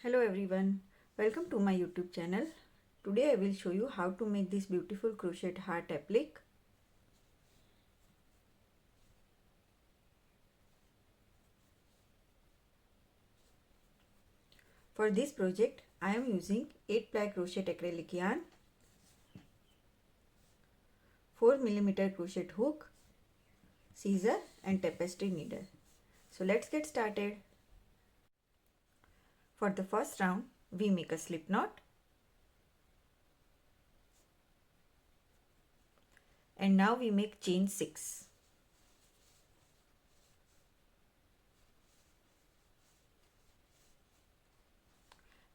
Hello everyone, welcome to my YouTube channel. Today I will show you how to make this beautiful crochet heart applique. For this project I am using 8-ply crochet acrylic yarn, 4mm crochet hook, scissor and tapestry needle. So let's get started. For the first round we make a slip knot. And now we make chain 6.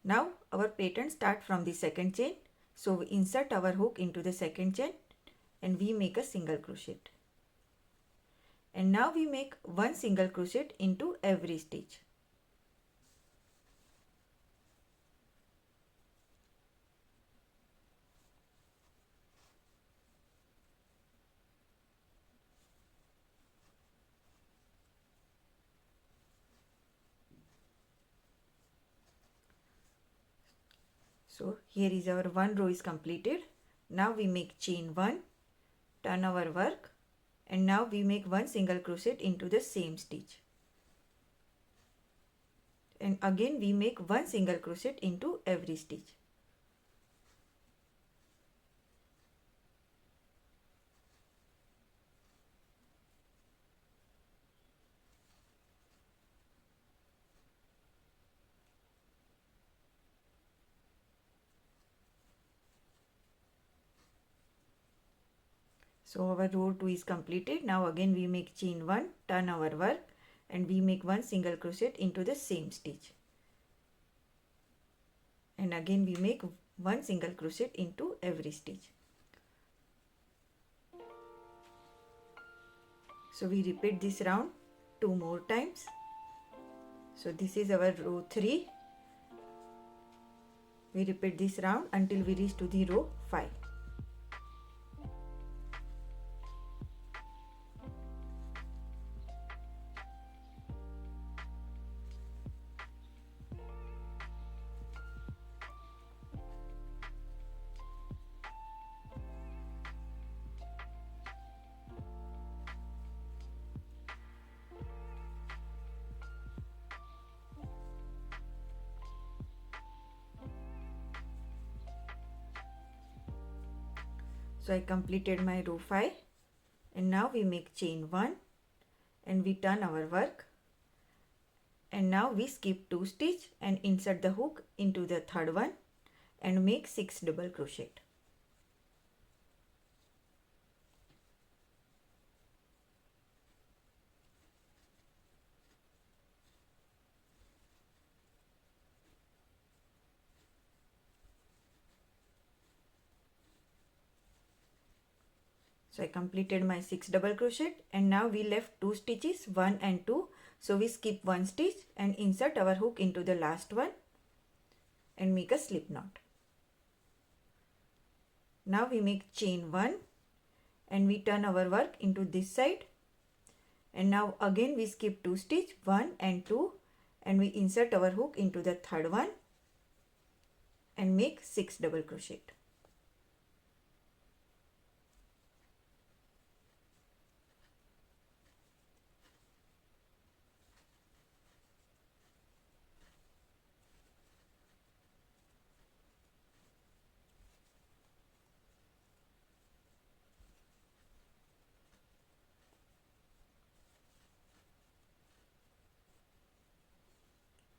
Now our pattern starts from the second chain. So we insert our hook into the second chain and we make a single crochet. And now we make one single crochet into every stitch. So here is our one row is completed. Now we make chain 1, turn our work, and now we make one single crochet into the same stitch. And again we make one single crochet into every stitch. So our row 2 is completed. Now again we make chain 1, turn our work, and we make one single crochet into the same stitch. And again we make one single crochet into every stitch. So we repeat this round 2 more times. So this is our row 3. We repeat this round until we reach to the row 5. So I completed my row 5 and now we make chain 1 and we turn our work, and now we skip 2 stitch and insert the hook into the third one and make 6 double crochet. So I completed my 6 double crochet and now we left 2 stitches, 1 and 2. So we skip 1 stitch and insert our hook into the last one and make a slip knot. Now we make chain 1 and we turn our work into this side, and now again we skip 2 stitch, 1 and 2, and we insert our hook into the third one and make 6 double crochet.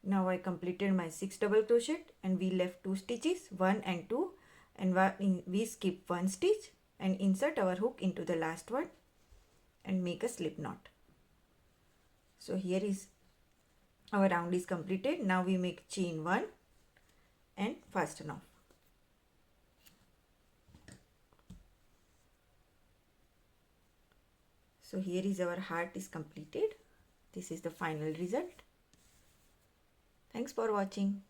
Now I completed my 6 double crochet and we left 2 stitches, 1 and 2, and we skip 1 stitch and insert our hook into the last one and make a slip knot. So here is our round is completed. Now we make chain 1 and fasten off. So here is our heart is completed. This is the final result. Thanks for watching.